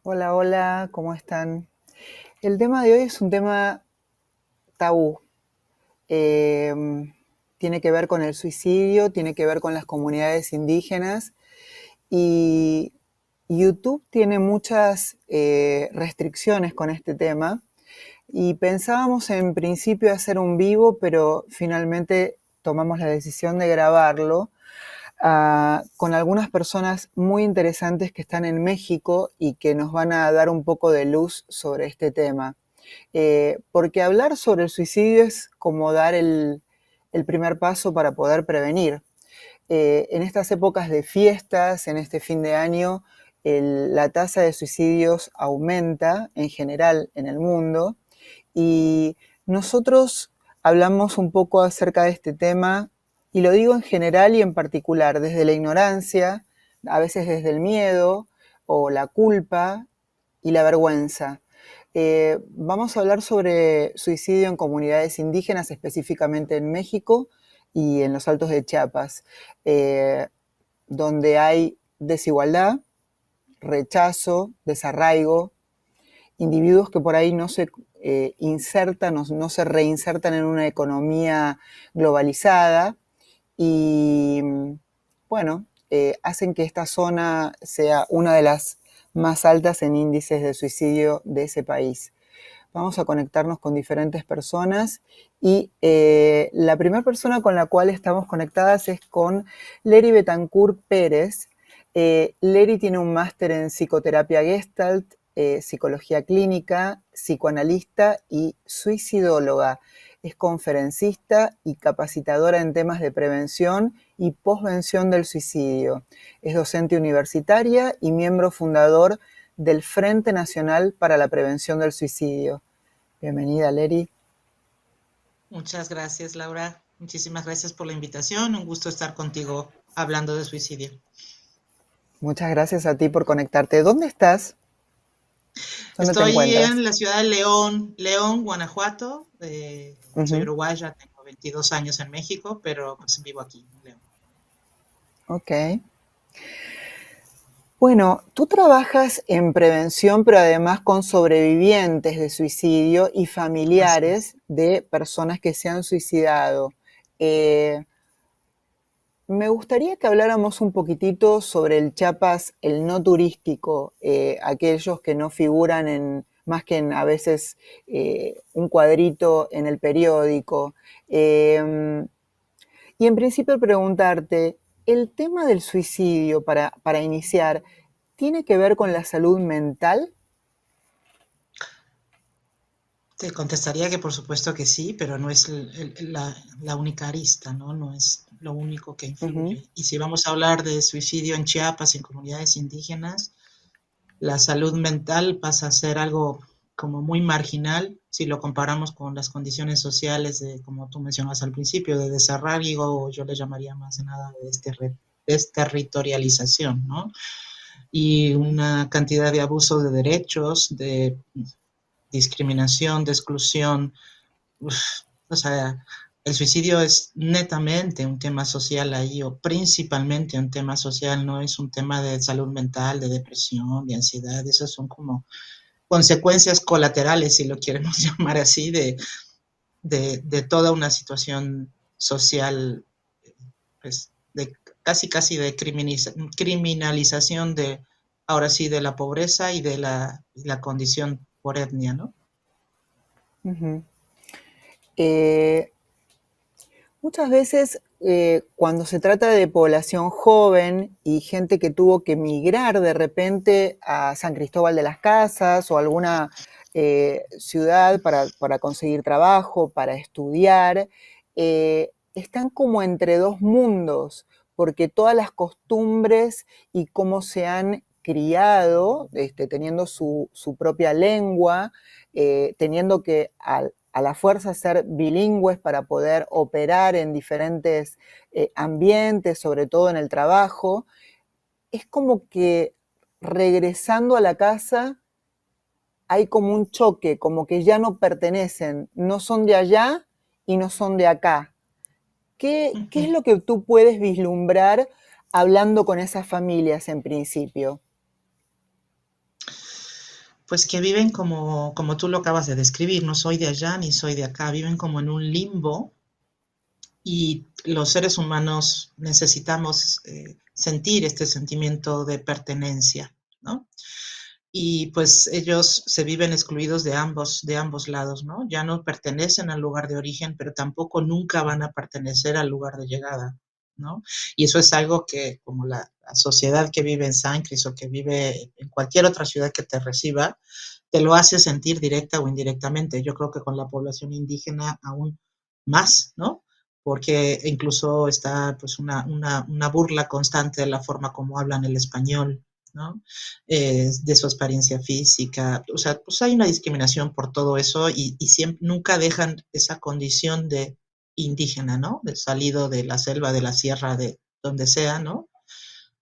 Hola, hola, ¿cómo están? El tema de hoy es un tema tabú. Eh, Tiene que ver con el suicidio, tiene que ver con las comunidades indígenas y YouTube tiene muchas restricciones con este tema y pensábamos en principio hacer un vivo, pero finalmente tomamos la decisión de grabarlo con algunas personas muy interesantes que están en México y que nos van a dar un poco de luz sobre este tema. Porque hablar sobre el suicidio es como dar el primer paso para poder prevenir. En estas épocas de fiestas, en este fin de año, la tasa de suicidios aumenta en general en el mundo y nosotros hablamos un poco acerca de este tema, y lo digo en general y en particular, desde la ignorancia, a veces desde el miedo o la culpa y la vergüenza. Vamos a hablar sobre suicidio en comunidades indígenas, específicamente en México y en los Altos de Chiapas, eh, donde hay desigualdad, rechazo, desarraigo, individuos que por ahí no se insertan, no se reinsertan en una economía globalizada y, bueno, hacen que esta zona sea una de las más altas en índices de suicidio de ese país. Vamos a conectarnos con diferentes personas y la primera persona con la cual estamos conectadas es con Leri Betancourt Pérez. Leri tiene un máster en psicoterapia Gestalt, psicología clínica, psicoanalista y suicidóloga. Es conferencista y capacitadora en temas de prevención y posvención del suicidio. Es docente universitaria y miembro fundador del Frente Nacional para la Prevención del Suicidio. Bienvenida, Leri. Muchas gracias, Laura. Muchísimas gracias por la invitación. Un gusto estar contigo hablando de suicidio. Muchas gracias a ti por conectarte. ¿Dónde estás? ¿Dónde te Estoy encuentras? en la ciudad de León, Guanajuato. Soy Uh-huh. uruguaya, tengo 22 años en México, pero pues vivo aquí en León. Ok. Bueno, tú trabajas en prevención, pero además con sobrevivientes de suicidio y Así es. familiares de personas que se han suicidado. Eh, Me gustaría que habláramos un poquitito sobre el Chiapas, el no turístico, aquellos que no figuran en más que en a veces un cuadrito en el periódico. Eh, y en principio preguntarte, ¿el tema del suicidio, para iniciar, tiene que ver con la salud mental? Te contestaría que por supuesto que sí, pero no es la única arista, ¿no? No es lo único que Ujú. influye. Y si vamos a hablar de suicidio en Chiapas, en comunidades indígenas, la salud mental pasa a ser algo como muy marginal si lo comparamos con las condiciones sociales de, como tú mencionas al principio, de desarraigo, o yo le llamaría más de nada de desterritorialización, ¿no? Y una cantidad de abuso de derechos, de discriminación, de exclusión. Uf, o sea, el suicidio es netamente un tema social ahí, o principalmente un tema social, no es un tema de salud mental, de depresión, de ansiedad, esas son como consecuencias colaterales, si lo queremos llamar así, de toda una situación social, pues, de casi de criminalización de, ahora sí, de la pobreza y de la condición por etnia, ¿no? Ujú. Eh, Muchas veces cuando se trata de población joven y gente que tuvo que migrar de repente a San Cristóbal de las Casas o alguna ciudad para conseguir trabajo, para estudiar, están como entre dos mundos, porque todas las costumbres y cómo se han criado, teniendo su propia lengua, teniendo que a la fuerza ser bilingües para poder operar en diferentes ambientes, sobre todo en el trabajo, es como que regresando a la casa hay como un choque, como que ya no pertenecen, no son de allá y no son de acá. ¿Qué es lo que tú puedes vislumbrar hablando con esas familias en principio? pues que viven como tú lo acabas de describir, no soy de allá ni soy de acá, viven como en un limbo y los seres humanos necesitamos sentir este sentimiento de pertenencia, ¿no? Y pues ellos se viven excluidos de ambos lados, ¿no? Ya no pertenecen al lugar de origen, pero tampoco nunca van a pertenecer al lugar de llegada, ¿no? Y eso es algo que como la sociedad que vive en San Cris o que vive en cualquier otra ciudad que te reciba, te lo hace sentir directa o indirectamente. Yo creo que con la población indígena aún más, ¿no? Porque incluso está pues una burla constante de la forma como hablan el español, ¿no? De su apariencia física, o sea, pues hay una discriminación por todo eso y siempre, nunca dejan esa condición de indígena, ¿no? De salido de la selva, de la sierra, de donde sea, ¿no?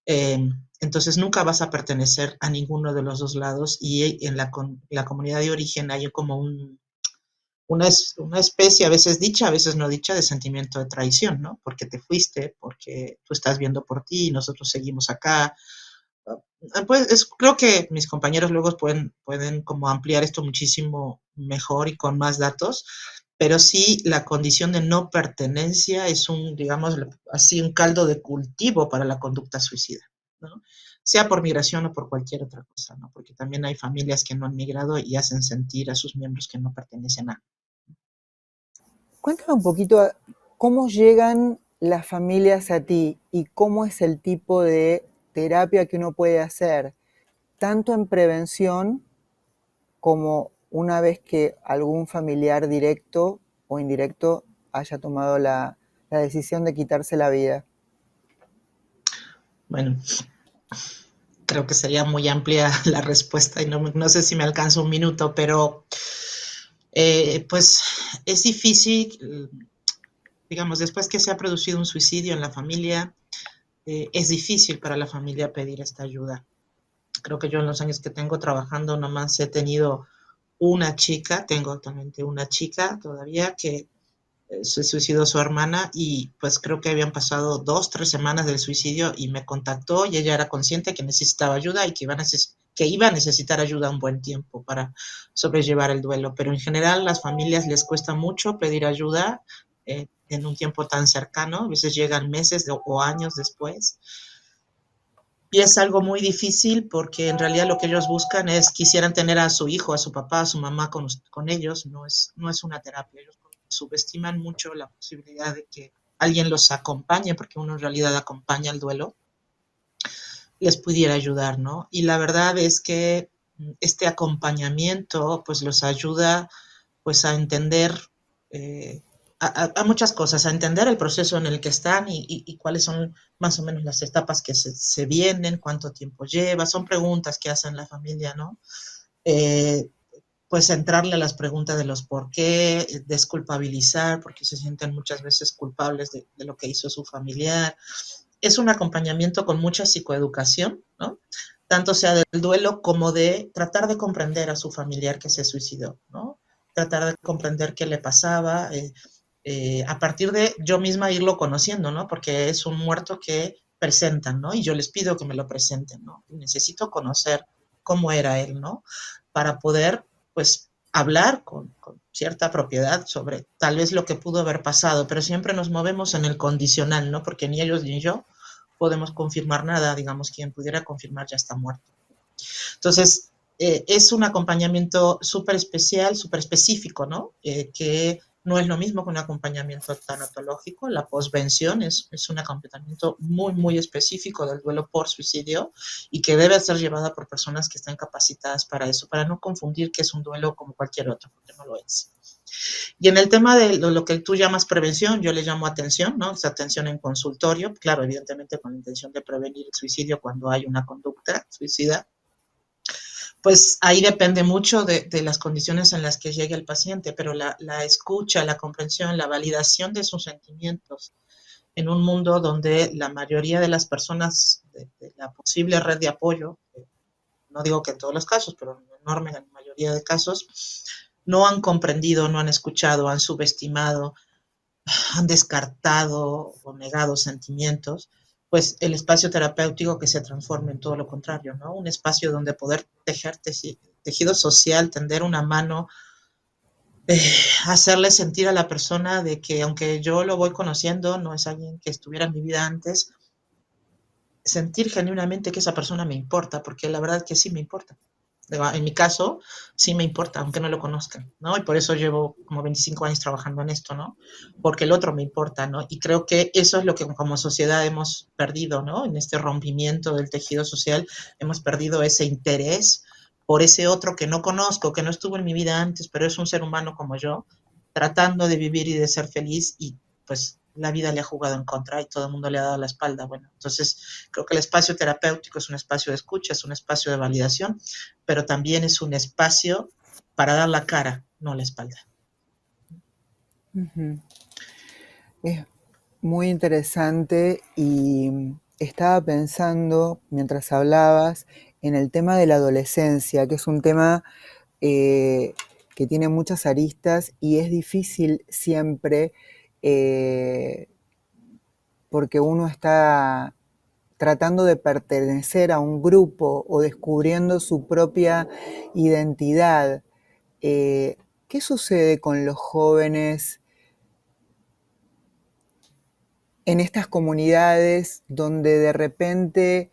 Eh, entonces nunca vas a pertenecer a ninguno de los dos lados y en la comunidad de origen hay como una especie, a veces dicha, a veces no dicha, de sentimiento de traición, ¿no? Porque te fuiste, porque tú estás viendo por ti y nosotros seguimos acá. Pues creo que mis compañeros luego pueden como ampliar esto muchísimo mejor y con más datos, pero sí la condición de no pertenencia es un, digamos, así un caldo de cultivo para la conducta suicida, ¿no? Sea por migración o por cualquier otra cosa, ¿no? Porque también hay familias que no han migrado y hacen sentir a sus miembros que no pertenecen a. Cuéntame un poquito cómo llegan las familias a ti y cómo es el tipo de terapia que uno puede hacer, tanto en prevención como una vez que algún familiar directo o indirecto haya tomado la decisión de quitarse la vida. Bueno, creo que sería muy amplia la respuesta y no sé si me alcanza un minuto, pero pues es difícil, digamos, después que se ha producido un suicidio en la familia, es difícil para la familia pedir esta ayuda. Creo que yo en los años que tengo trabajando nomás he tenido una chica, tengo actualmente una chica todavía que se suicidó su hermana y pues creo que habían pasado 2, 3 semanas del suicidio y me contactó y ella era consciente que necesitaba ayuda y que iba a necesitar ayuda un buen tiempo para sobrellevar el duelo. Pero en general las familias les cuesta mucho pedir ayuda en un tiempo tan cercano, a veces llegan meses o años después. Y es algo muy difícil porque en realidad lo que ellos buscan es, quisieran tener a su hijo, a su papá, a su mamá con ellos, no es una terapia. Ellos subestiman mucho la posibilidad de que alguien los acompañe, porque uno en realidad acompaña el duelo, les pudiera ayudar, ¿no? Y la verdad es que este acompañamiento pues los ayuda pues a entender a muchas cosas, a entender el proceso en el que están y cuáles son más o menos las etapas que se vienen, cuánto tiempo lleva, son preguntas que hacen la familia, ¿no? Eh, pues entrarle a las preguntas de los por qué, desculpabilizar, porque se sienten muchas veces culpables de lo que hizo su familiar. Es un acompañamiento con mucha psicoeducación, ¿no? Tanto sea del duelo como de tratar de comprender a su familiar que se suicidó, ¿no? Tratar de comprender qué le pasaba, a partir de yo misma irlo conociendo, ¿no? Porque es un muerto que presentan, ¿no? Y yo les pido que me lo presenten, ¿no? Necesito conocer cómo era él, ¿no? Para poder, pues, hablar con cierta propiedad sobre tal vez lo que pudo haber pasado, pero siempre nos movemos en el condicional, ¿no? Porque ni ellos ni yo podemos confirmar nada, digamos, quien pudiera confirmar ya está muerto. Entonces, es un acompañamiento súper especial, súper específico, ¿no? Que no es lo mismo que un acompañamiento tanatológico. La posvención es un acompañamiento muy, muy específico del duelo por suicidio y que debe ser llevada por personas que estén capacitadas para eso, para no confundir que es un duelo como cualquier otro, porque no lo es. Y en el tema de lo que tú llamas prevención, yo le llamo atención, ¿no? Es atención en consultorio, claro, evidentemente con la intención de prevenir el suicidio cuando hay una conducta suicida, pues ahí depende mucho de las condiciones en las que llegue el paciente, pero la escucha, la comprensión, la validación de sus sentimientos en un mundo donde la mayoría de las personas de la posible red de apoyo, no digo que en todos los casos, pero en enorme mayoría de casos, no han comprendido, no han escuchado, han subestimado, han descartado o negado sentimientos, pues el espacio terapéutico que se transforme en todo lo contrario, ¿no? Un espacio donde poder tejer tejido social, tender una mano, eh, hacerle sentir a la persona de que aunque yo lo voy conociendo, no es alguien que estuviera en mi vida antes, sentir genuinamente que esa persona me importa, porque la verdad que sí me importa. En mi caso, sí me importa, aunque no lo conozcan, ¿no? Y por eso llevo como 25 años trabajando en esto, ¿no? Porque el otro me importa, ¿no? Y creo que eso es lo que como sociedad hemos perdido, ¿no? En este rompimiento del tejido social, hemos perdido ese interés por ese otro que no conozco, que no estuvo en mi vida antes, pero es un ser humano como yo, tratando de vivir y de ser feliz y pues la vida le ha jugado en contra y todo el mundo le ha dado la espalda. Bueno, entonces creo que el espacio terapéutico es un espacio de escucha, es un espacio de validación, pero también es un espacio para dar la cara, no la espalda. Ujú. Es muy interesante y estaba pensando mientras hablabas en el tema de la adolescencia, que es un tema eh, que tiene muchas aristas y es difícil siempre eh, porque uno está tratando de pertenecer a un grupo o descubriendo su propia identidad. Eh, ¿Qué sucede con los jóvenes en estas comunidades donde de repente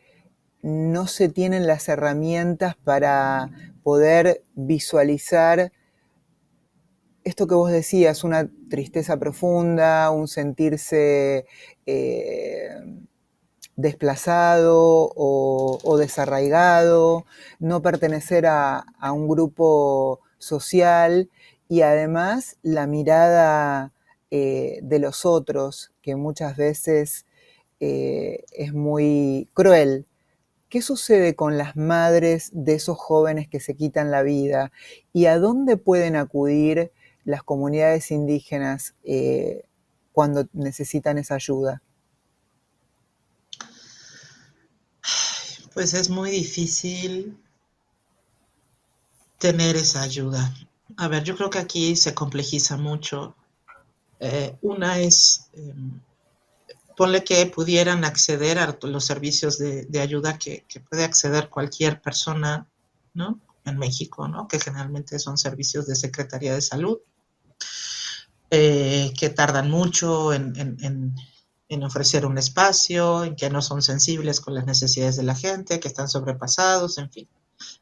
no se tienen las herramientas para poder visualizar esto que vos decías, una tristeza profunda, un sentirse desplazado o desarraigado, no pertenecer a un grupo social y además la mirada de los otros, que muchas veces es muy cruel. ¿Qué sucede con las madres de esos jóvenes que se quitan la vida? ¿Y a dónde pueden acudir las comunidades indígenas cuando necesitan esa ayuda? Pues es muy difícil tener esa ayuda. A ver, yo creo que aquí se complejiza mucho. Una es, ponle que pudieran acceder a los servicios de ayuda que puede acceder cualquier persona, ¿no? En México, ¿no? Que generalmente son servicios de Secretaría de Salud, que tardan mucho en ofrecer un espacio, en que no son sensibles con las necesidades de la gente, que están sobrepasados, en fin.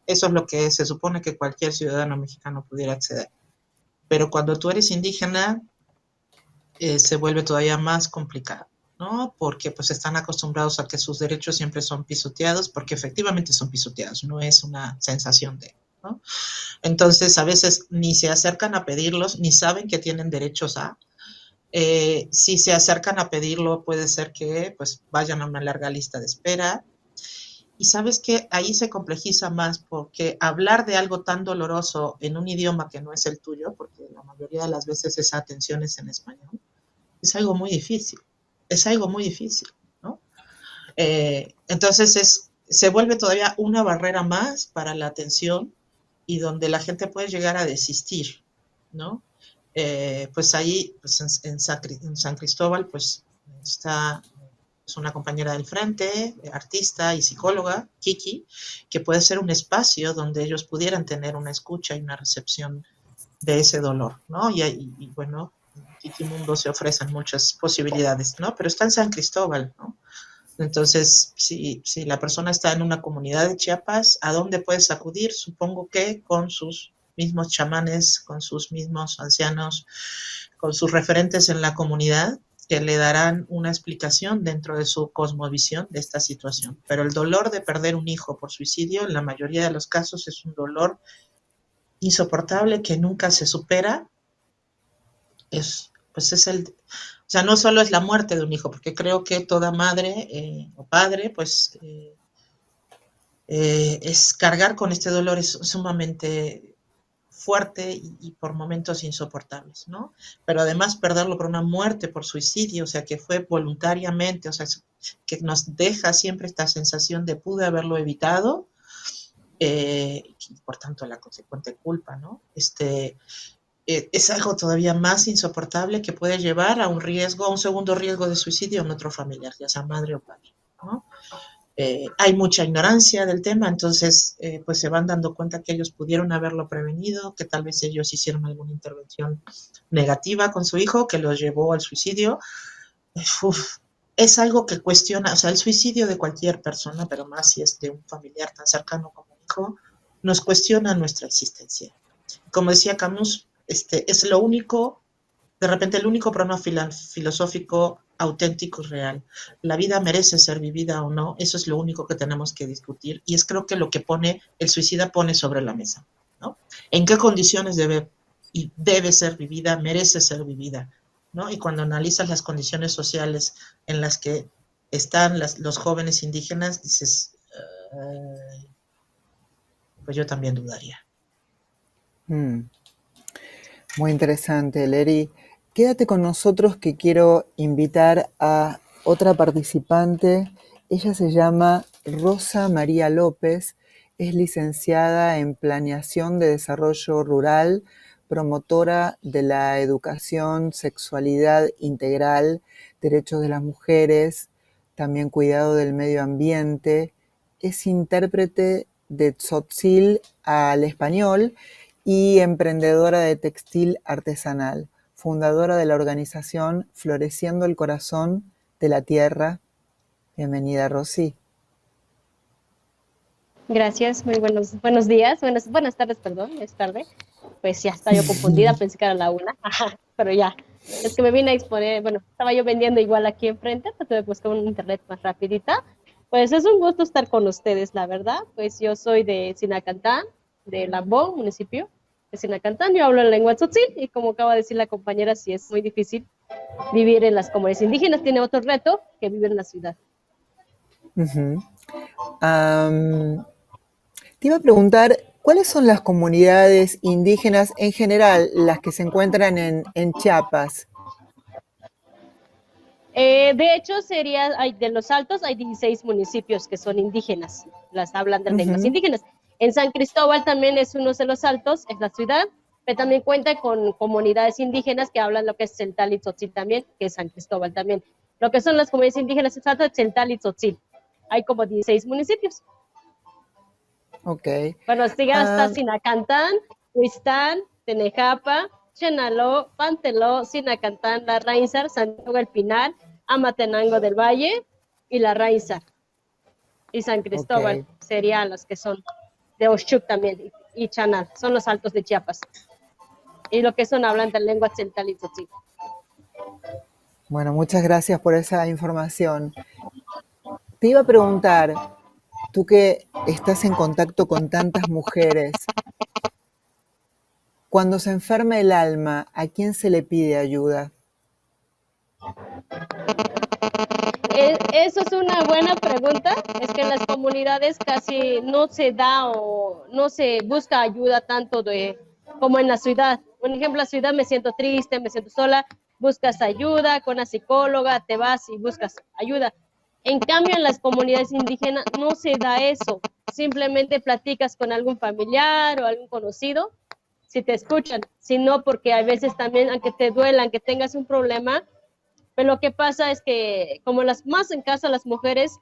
Eso es lo que se supone que cualquier ciudadano mexicano pudiera acceder. Pero cuando tú eres indígena, se vuelve todavía más complicado, ¿no? Porque pues están acostumbrados a que sus derechos siempre son pisoteados, porque efectivamente son pisoteados, no es una sensación de, ¿no? Entonces a veces ni se acercan a pedirlos, ni saben que tienen derechos a, si se acercan a pedirlo, puede ser que pues vayan a una larga lista de espera. Y sabes que ahí se complejiza más porque hablar de algo tan doloroso en un idioma que no es el tuyo, porque la mayoría de las veces esa atención es en español, es algo muy difícil. Es algo muy difícil, ¿no? Entonces se vuelve todavía una barrera más para la atención y donde la gente puede llegar a desistir, ¿no? Pues ahí, pues en San Cristóbal, pues está, es una compañera del frente, artista y psicóloga, Kiki, que puede ser un espacio donde ellos pudieran tener una escucha y una recepción de ese dolor, ¿no? Y bueno, en Kiki Mundo se ofrecen muchas posibilidades, ¿no? Pero está en San Cristóbal, ¿no? Entonces, si la persona está en una comunidad de Chiapas, ¿a dónde puedes acudir? Supongo que con sus mismos chamanes, con sus mismos ancianos, con sus referentes en la comunidad, que le darán una explicación dentro de su cosmovisión de esta situación. Pero el dolor de perder un hijo por suicidio, en la mayoría de los casos, es un dolor insoportable que nunca se supera. Pues es o sea, no solo es la muerte de un hijo, porque creo que toda madre o padre, pues es cargar con este dolor es sumamente fuerte y por momentos insoportables, ¿no? Pero además perderlo por una muerte, por suicidio, o sea, que fue voluntariamente, o sea, que nos deja siempre esta sensación de pude haberlo evitado, y por tanto la consecuente culpa, ¿no? Es algo todavía más insoportable que puede llevar a un riesgo, a un segundo riesgo de suicidio en otro familiar, ya sea madre o padre. ¿no? Hay mucha ignorancia del tema, entonces pues se van dando cuenta que ellos pudieron haberlo prevenido, que tal vez ellos hicieron alguna intervención negativa con su hijo que los llevó al suicidio. Uf, es algo que cuestiona, o sea, el suicidio de cualquier persona, pero más si es de un familiar tan cercano como un hijo, nos cuestiona nuestra existencia. Como decía Camus, es lo único, de repente el único problema filosófico auténtico y real. La vida merece ser vivida o no, eso es lo único que tenemos que discutir y es creo que lo que pone el suicida pone sobre la mesa, ¿no? ¿En qué condiciones debe ser vivida, merece ser vivida? ¿No? Y cuando analizas las condiciones sociales en las que están los jóvenes indígenas, dices, pues yo también dudaría. Muy interesante, Leri. Quédate con nosotros que quiero invitar a otra participante. Ella se llama Rosa María López, es licenciada en Planeación de Desarrollo Rural, promotora de la educación, sexualidad integral, derechos de las mujeres, también cuidado del medio ambiente. Es intérprete de tzotzil al español y emprendedora de textil artesanal, fundadora de la organización Floreciendo el Corazón de la Tierra. Bienvenida, Rosy. Gracias, muy buenos días, buenas tardes, perdón, es tarde. Pues ya estaba yo confundida, pensé que era la 1, pero ya. Es que me vine a exponer, bueno, estaba yo vendiendo igual aquí enfrente, pues tuve que buscar un internet más rapidita. Pues es un gusto estar con ustedes, la verdad. Pues yo soy de Sinacantán, de Lambón, municipio de Sinacantán. Yo hablo en lengua tzotzil y como acaba de decir la compañera, sí es muy difícil vivir en las comunidades indígenas. Tiene otro reto que vivir en la ciudad. Te iba a preguntar, ¿cuáles son las comunidades indígenas en general, las que se encuentran en Chiapas? De hecho, de los Altos hay 16 municipios que son indígenas, las hablan de lenguas indígenas. En San Cristóbal también es uno de los Altos, es la ciudad, pero también cuenta con comunidades indígenas que hablan lo que es Tzeltal y Tzotzil también, que es San Cristóbal también. Lo que son las comunidades indígenas en Salta, Tzeltal y Tzotzil. Hay como 16 municipios. Ok. Bueno, sigan hasta Sinacantán, Huistán, Tenejapa, Chenaló, Panteló, Sinacantán, La Rainzar, Santiago del Pinar, Amatenango del Valle y La Rainzar. Y San Cristóbal serían los que son de Oshuk también y Chanal, son los Altos de Chiapas. Y lo que son hablan de lengua tzeltal y tzotzil. Bueno, muchas gracias por esa información. Te iba a preguntar, tú que estás en contacto con tantas mujeres, cuando se enferma el alma, ¿a quién se le pide ayuda? Eso es una buena pregunta. Es que en las comunidades casi no se da o no se busca ayuda tanto como en la ciudad. Por ejemplo, en la ciudad me siento triste, me siento sola, buscas ayuda con una psicóloga, te vas y buscas ayuda. En cambio, en las comunidades indígenas no se da eso. Simplemente platicas con algún familiar o algún conocido, si te escuchan. Si no, porque a veces también, aunque te duela, aunque tengas un problema, pero lo que pasa es que como las más en casa las mujeres,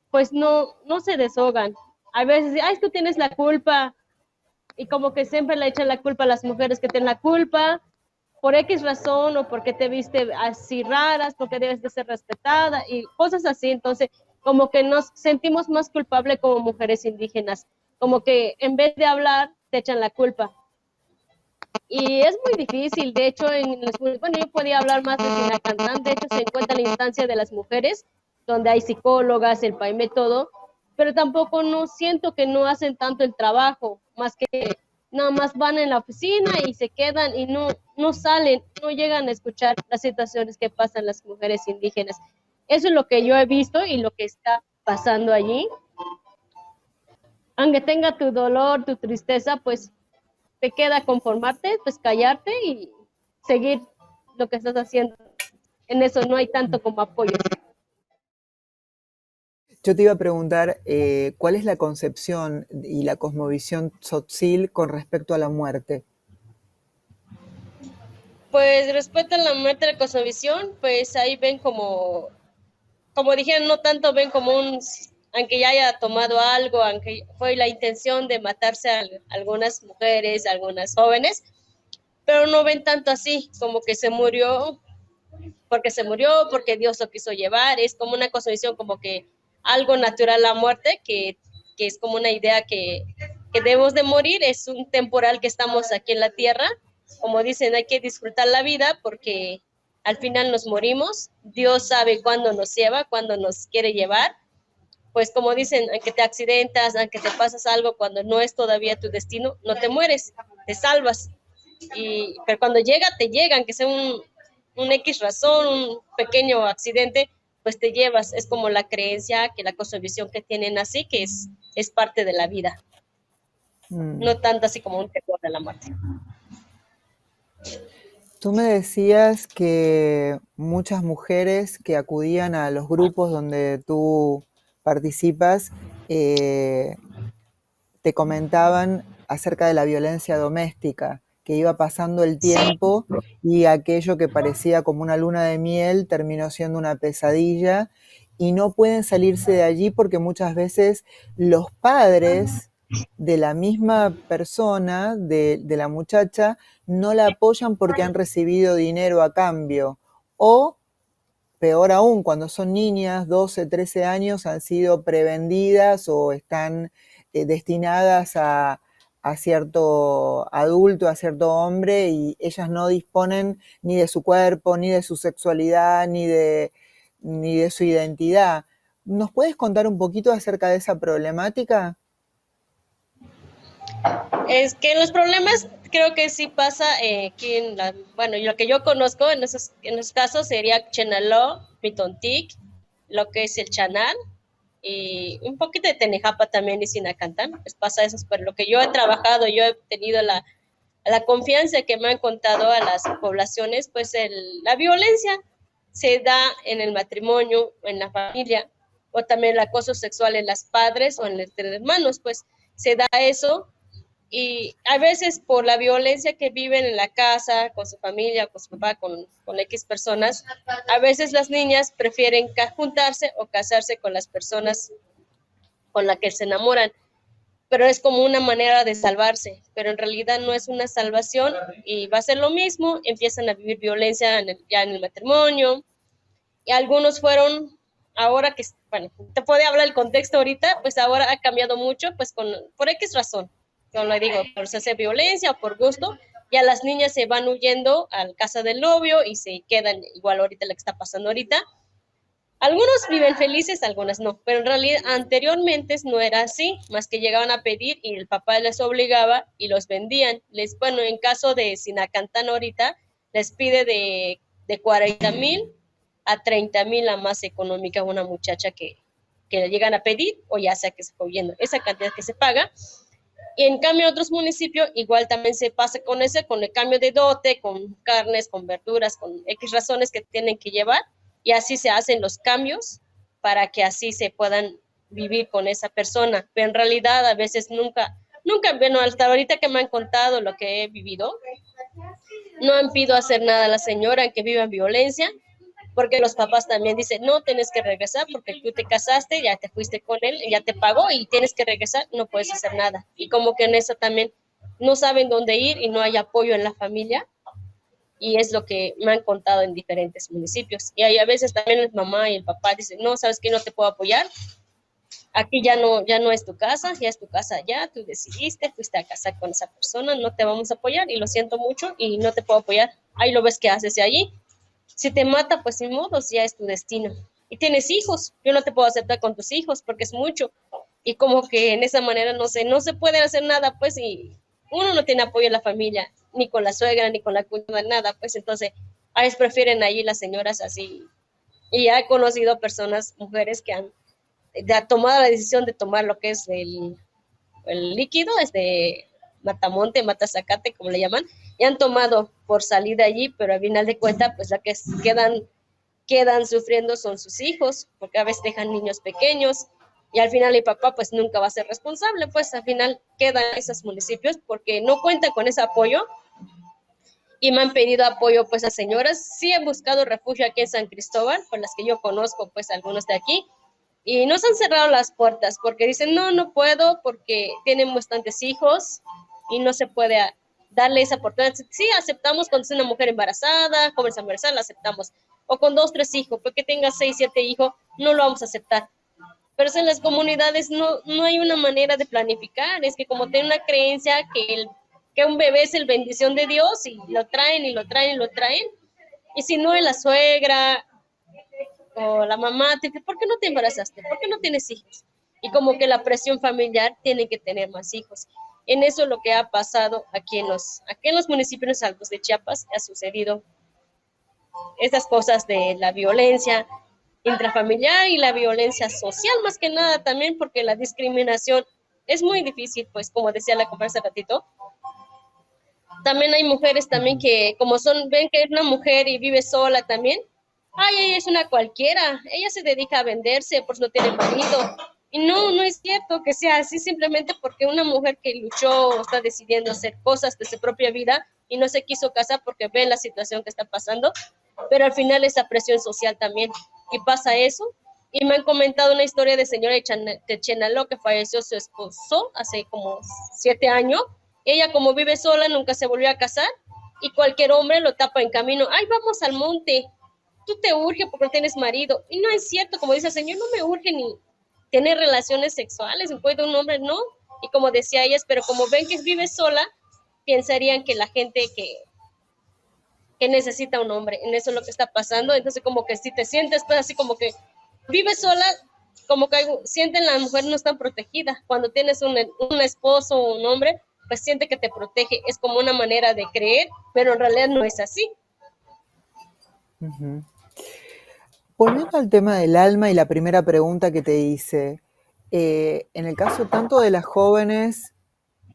pues no se deshogan. A veces, ay, tú tienes la culpa, y como que siempre le echan la culpa a las mujeres que tienen la culpa, por X razón, o porque te viste así raras, porque debes de ser respetada, y cosas así. Entonces, como que nos sentimos más culpables como mujeres indígenas, como que en vez de hablar, te echan la culpa. Y es muy difícil, de hecho, bueno, yo podía hablar más de Sinacantán, de hecho se encuentra la instancia de las mujeres, donde hay psicólogas, el PAIME, todo, pero tampoco no siento que no hacen tanto el trabajo, más que nada más van en la oficina y se quedan y no salen, no llegan a escuchar las situaciones que pasan las mujeres indígenas. Eso es lo que yo he visto y lo que está pasando allí. Aunque tenga tu dolor, tu tristeza, pues te queda conformarte, pues callarte y seguir lo que estás haciendo. En eso no hay tanto como apoyo. Yo te iba a preguntar, ¿cuál es la concepción y la cosmovisión tzotzil con respecto a la muerte? Pues respecto a la muerte de la cosmovisión, pues ahí ven como como dijeron, no tanto ven como aunque ya haya tomado algo, aunque fue la intención de matarse a algunas mujeres, a algunas jóvenes, pero no ven tanto así, como que se murió, porque Dios lo quiso llevar, es como una cosmovisión como que algo natural la muerte, que es como una idea que debemos de morir, es un temporal que estamos aquí en la tierra, como dicen, hay que disfrutar la vida porque al final nos morimos, Dios sabe cuándo nos lleva, cuándo nos quiere llevar, pues como dicen, aunque te accidentas, aunque te pasas algo, cuando no es todavía tu destino, no te mueres, te salvas. Pero cuando llega, te llega, aunque sea un X razón, un pequeño accidente, pues te llevas. Es como la creencia, que la cosmovisión que tienen así, que es parte de la vida. No tanto así como un terror de la muerte. Tú me decías que muchas mujeres que acudían a los grupos donde tú participas te comentaban acerca de la violencia doméstica, que iba pasando el tiempo y aquello que parecía como una luna de miel terminó siendo una pesadilla y no pueden salirse de allí porque muchas veces los padres de la misma persona, de la muchacha, no la apoyan porque han recibido dinero a cambio. O, peor aún, cuando son niñas, 12, 13 años, han sido prevendidas o están destinadas a cierto adulto, a cierto hombre, y ellas no disponen ni de su cuerpo, ni de su sexualidad, ni de su identidad. ¿Nos puedes contar un poquito acerca de esa problemática? Es que los problemas creo que sí pasa aquí bueno, lo que yo conozco en esos casos sería Chenaló, Mitontic, lo que es el Chanal, y un poquito de Tenejapa también y Sinacantán, pues pasa eso, pero lo que yo he trabajado, yo he tenido la confianza que me han contado a las poblaciones, pues la violencia se da en el matrimonio, en la familia, o también el acoso sexual en las padres o en entre hermanos, pues se da eso, y a veces por la violencia que viven en la casa, con su familia, con su papá, con X personas, a veces las niñas prefieren juntarse o casarse con las personas con las que se enamoran, pero es como una manera de salvarse, pero en realidad no es una salvación y va a ser lo mismo, empiezan a vivir violencia ya en el matrimonio, y algunos fueron, ahora que, bueno, te puede hablar el contexto ahorita, pues ahora ha cambiado mucho, pues por X razón, como le digo, por se hace violencia o por gusto, ya las niñas se van huyendo a la casa del novio y se quedan igual ahorita lo que está pasando ahorita. Algunos viven felices, algunas no, pero en realidad anteriormente no era así, más que llegaban a pedir y el papá les obligaba y los vendían. Bueno, en caso de Sinacantán ahorita, les pide de 40,000 a 30,000 la más económica una muchacha que le llegan a pedir o ya sea que se fue huyendo, esa cantidad que se paga. Y en cambio en otros municipios igual también se pasa con el cambio de dote, con carnes, con verduras, con X razones que tienen que llevar, y así se hacen los cambios para que así se puedan vivir con esa persona. Pero en realidad a veces nunca, bueno, hasta ahorita que me han contado lo que he vivido, no han pedido hacer nada a la señora que viva en violencia, porque los papás también dicen, no, tienes que regresar porque tú te casaste, ya te fuiste con él, ya te pagó y tienes que regresar, no puedes hacer nada. Y como que en eso también no saben dónde ir y no hay apoyo en la familia, y es lo que me han contado en diferentes municipios. Y hay a veces también el mamá y el papá dicen, no, ¿sabes qué? No te puedo apoyar, aquí ya no es tu casa, ya es tu casa ya, tú decidiste, fuiste a casar con esa persona, no te vamos a apoyar y lo siento mucho y no te puedo apoyar, ahí lo ves que haces de allí. Si te mata, pues sin modos, ya es tu destino. Y tienes hijos, yo no te puedo aceptar con tus hijos porque es mucho. Y como que en esa manera no se puede hacer nada, pues, y uno no tiene apoyo en la familia, ni con la suegra, ni con la cuñada, nada, pues entonces a veces prefieren allí las señoras así. Y he conocido personas, mujeres que han tomado la decisión de tomar lo que es el líquido, es de matamonte, matazacate, como le llaman, y han tomado por salir de allí, pero al final de cuentas, pues la que quedan sufriendo son sus hijos, porque a veces dejan niños pequeños, y al final el papá pues nunca va a ser responsable, pues al final quedan esos municipios porque no cuentan con ese apoyo, y me han pedido apoyo pues a señoras. Sí he buscado refugio aquí en San Cristóbal, por las que yo conozco pues algunos de aquí, y nos han cerrado las puertas porque dicen, no, no puedo porque tienen bastantes hijos y no se puede darle esa oportunidad. Sí, aceptamos cuando es una mujer embarazada, joven embarazada, la aceptamos. O con 2, 3 hijos, porque tenga 6, 7 hijos, no lo vamos a aceptar. Pero en las comunidades no hay una manera de planificar. Es que como tienen una creencia que un bebé es el bendición de Dios y lo traen y lo traen y lo traen. Y si no es la suegra o la mamá, te dice, ¿por qué no te embarazaste? ¿Por qué no tienes hijos? Y como que la presión familiar tiene que tener más hijos. En eso es lo que ha pasado aquí en los municipios altos de Chiapas, ha sucedido estas cosas de la violencia intrafamiliar y la violencia social, más que nada también, porque la discriminación es muy difícil, pues como decía la compañera hace ratito. También hay mujeres también que como ven que es una mujer y vive sola también, ay, ella es una cualquiera, ella se dedica a venderse, pues no tiene marido. Y no es cierto que sea así, simplemente porque una mujer que luchó o está decidiendo hacer cosas de su propia vida y no se quiso casar porque ve la situación que está pasando, pero al final esa presión social también. Y pasa eso. Y me han comentado una historia de señora de Chenaló que falleció su esposo hace como 7 años. Ella como vive sola, nunca se volvió a casar y cualquier hombre lo tapa en camino. Ay, vamos al monte, tú te urge porque no tienes marido. Y no es cierto, como dice el señor, no me urge ni tener relaciones sexuales, me puede un hombre, no. Y como decía ella, pero como ven que vive sola, pensarían que la gente que necesita un hombre, en eso es lo que está pasando. Entonces como que si te sientes pues así como que vives sola, como que sienten la mujer no está protegida. Cuando tienes un esposo o un hombre, pues siente que te protege. Es como una manera de creer, pero en realidad no es así. Ujú. Volviendo al tema del alma y la primera pregunta que te hice, en el caso tanto de las jóvenes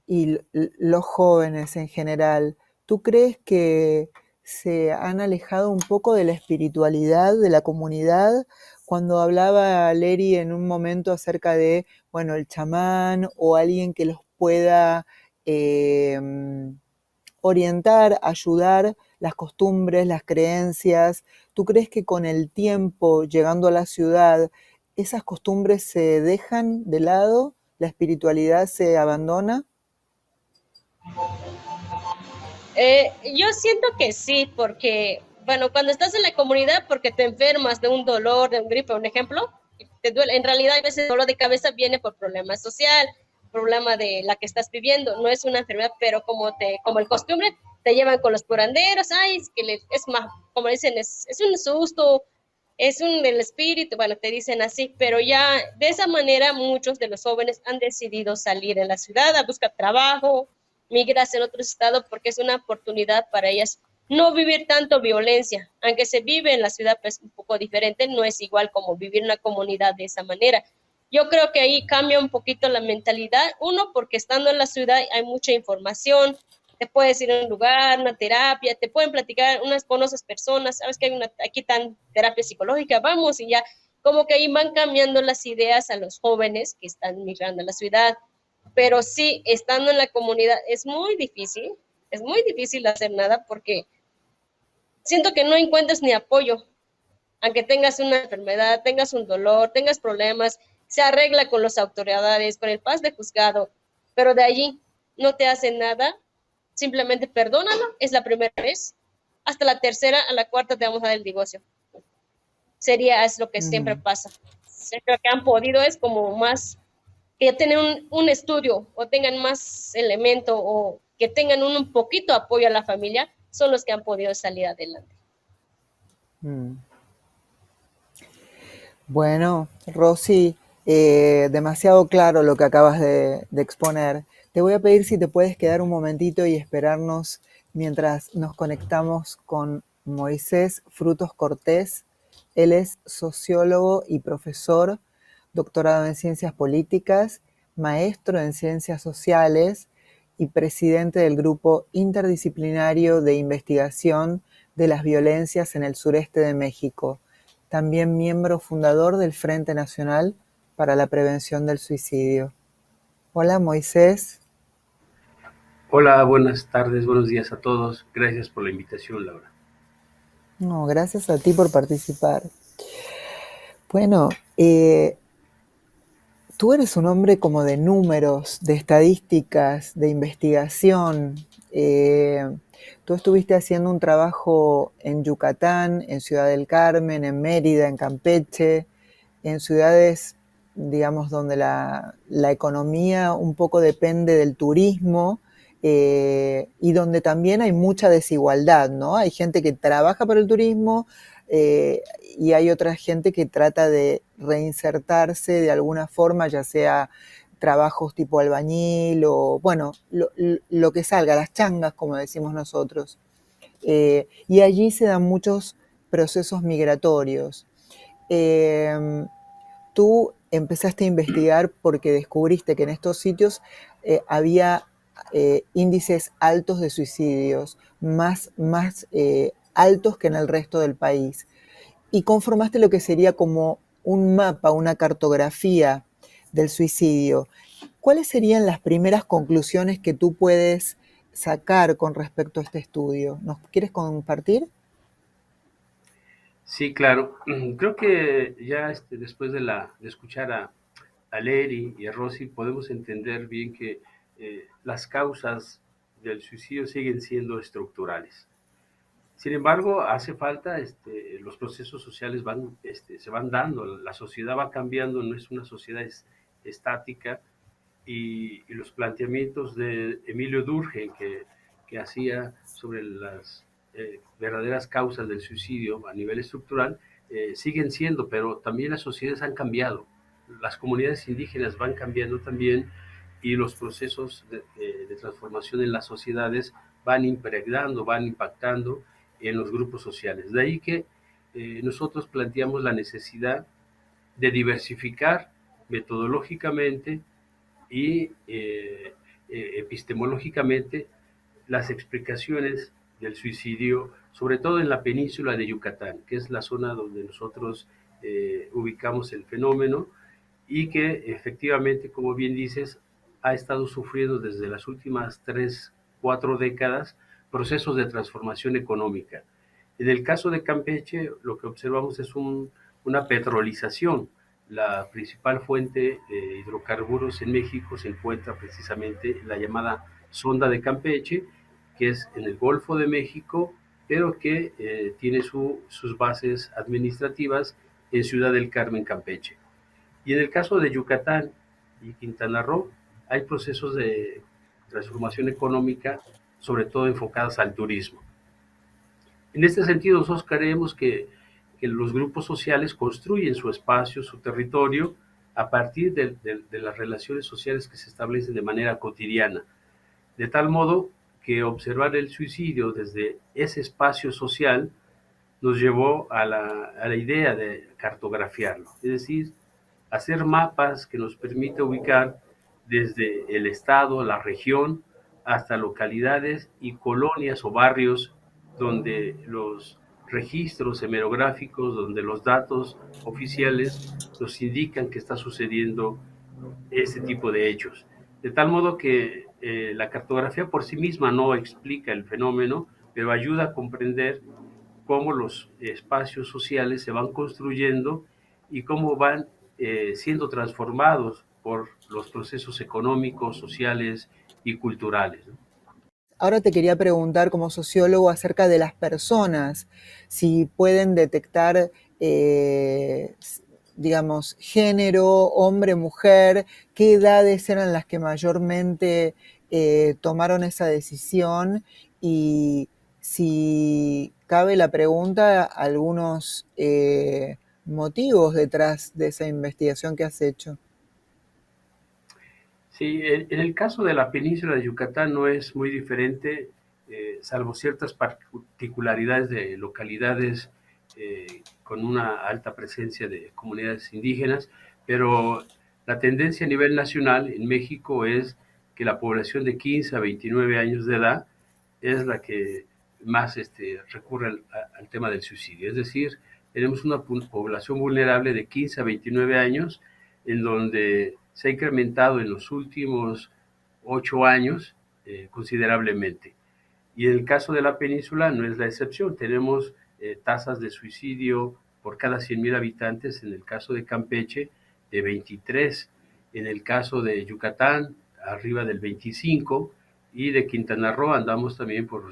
y los jóvenes en general, ¿tú crees que se han alejado un poco de la espiritualidad de la comunidad? Cuando hablaba Leri en un momento acerca de, bueno, el chamán o alguien que los pueda orientar, ayudar las costumbres, las creencias. ¿Tú crees que con el tiempo, llegando a la ciudad, esas costumbres se dejan de lado? ¿La espiritualidad se abandona? Yo siento que sí, porque, bueno, cuando estás en la comunidad, porque te enfermas de un dolor, de un gripe, un ejemplo, te duele. En realidad, a veces el dolor de cabeza viene por problema social, problema de la que estás viviendo. No es una enfermedad, pero como el costumbre, te llevan con los curanderos. Ay, es que es más, como dicen, es un susto, es el espíritu, bueno, te dicen así, pero ya de esa manera muchos de los jóvenes han decidido salir en la ciudad a buscar trabajo, migras en otro estado porque es una oportunidad para ellas no vivir tanto violencia, aunque se vive en la ciudad pues un poco diferente, no es igual como vivir en una comunidad de esa manera. Yo creo que ahí cambia un poquito la mentalidad, uno porque estando en la ciudad hay mucha información, te puedes ir a un lugar, una terapia, te pueden platicar con otras personas, sabes que hay aquí tan terapia psicológica, vamos y ya, como que ahí van cambiando las ideas a los jóvenes que están migrando a la ciudad, pero sí, estando en la comunidad es muy difícil hacer nada porque siento que no encuentras ni apoyo, aunque tengas una enfermedad, tengas un dolor, tengas problemas, se arregla con las autoridades, con el paz de juzgado, pero de allí no te hacen nada, simplemente perdónalo, es la primera vez, hasta la tercera, a la cuarta te vamos a dar el divorcio. Es lo que siempre pasa. Lo que han podido es como más que ya tengan un estudio o tengan más elemento o que tengan un poquito apoyo a la familia, son los que han podido salir adelante. Bueno, Rosy, demasiado claro lo que acabas de exponer. Te voy a pedir si te puedes quedar un momentito y esperarnos mientras nos conectamos con Moisés Frutos Cortés. Él es sociólogo y profesor, doctorado en ciencias políticas, maestro en ciencias sociales y presidente del grupo interdisciplinario de investigación de las violencias en el sureste de México, también miembro fundador del Frente Nacional para la Prevención del Suicidio. Hola, Moisés. Hola, buenas tardes, buenos días a todos. Gracias por la invitación, Laura. No, gracias a ti por participar. Bueno, tú eres un hombre como de números, de estadísticas, de investigación. Tú estuviste haciendo un trabajo en Yucatán, en Ciudad del Carmen, en Mérida, en Campeche, en ciudades, digamos, donde la economía un poco depende del turismo, y donde también hay mucha desigualdad, ¿no? Hay gente que trabaja para el turismo, eh, y hay otra gente que trata de reinsertarse de alguna forma, ya sea trabajos tipo albañil o, bueno, lo que salga, las changas, como decimos nosotros. Y allí se dan muchos procesos migratorios. Eh, Tú empezaste a investigar porque descubriste que en estos sitios había índices altos de suicidios, más altos que en el resto del país. Y conformaste lo que sería como un mapa, una cartografía del suicidio. ¿Cuáles serían las primeras conclusiones que tú puedes sacar con respecto a este estudio? ¿Nos quieres compartir? Sí, claro. Creo que ya después de escuchar a Leri y a Rosy, podemos entender bien que las causas del suicidio siguen siendo estructurales. Sin embargo, hace falta, los procesos sociales se van dando, la sociedad va cambiando, no es una sociedad estática, y los planteamientos de Emilio Durkheim que hacía sobre las verdaderas causas del suicidio a nivel estructural siguen siendo, pero también las sociedades han cambiado, las comunidades indígenas van cambiando también y los procesos de transformación en las sociedades van impregnando, van impactando en los grupos sociales. De ahí que nosotros planteamos la necesidad de diversificar metodológicamente y epistemológicamente las explicaciones del suicidio, sobre todo en la península de Yucatán, que es la zona donde nosotros ubicamos el fenómeno y que efectivamente, como bien dices, ha estado sufriendo desde las últimas 3, 4 décadas procesos de transformación económica. En el caso de Campeche, lo que observamos es una petrolización. La principal fuente de hidrocarburos en México se encuentra precisamente en la llamada Sonda de Campeche, que es en el Golfo de México, pero que tiene sus bases administrativas en Ciudad del Carmen, Campeche. Y en el caso de Yucatán y Quintana Roo, hay procesos de transformación económica, sobre todo enfocados al turismo. En este sentido, nosotros creemos que los grupos sociales construyen su espacio, su territorio, a partir de las relaciones sociales que se establecen de manera cotidiana. De tal modo que observar el suicidio desde ese espacio social nos llevó a la idea de cartografiarlo, es decir, hacer mapas que nos permita ubicar desde el estado, la región, hasta localidades y colonias o barrios donde los registros hemerográficos, donde los datos oficiales nos indican que está sucediendo este tipo de hechos. De tal modo que la cartografía por sí misma no explica el fenómeno, pero ayuda a comprender cómo los espacios sociales se van construyendo y cómo van siendo transformados por los procesos económicos, sociales y culturales, ¿no? Ahora te quería preguntar como sociólogo acerca de las personas, si pueden detectar, digamos, género, hombre, mujer, qué edades eran las que mayormente tomaron esa decisión y si cabe la pregunta, algunos motivos detrás de esa investigación que has hecho. Sí, en el caso de la península de Yucatán no es muy diferente, salvo ciertas particularidades de localidades con una alta presencia de comunidades indígenas, pero la tendencia a nivel nacional en México es que la población de 15 a 29 años de edad es la que más recurre al tema del suicidio. Es decir, tenemos una población vulnerable de 15 a 29 años en donde se ha incrementado en los últimos 8 años considerablemente. Y en el caso de la península no es la excepción. Tenemos tasas de suicidio por cada 100,000 habitantes, en el caso de Campeche, de 23, en el caso de Yucatán, arriba del 25, y de Quintana Roo andamos también por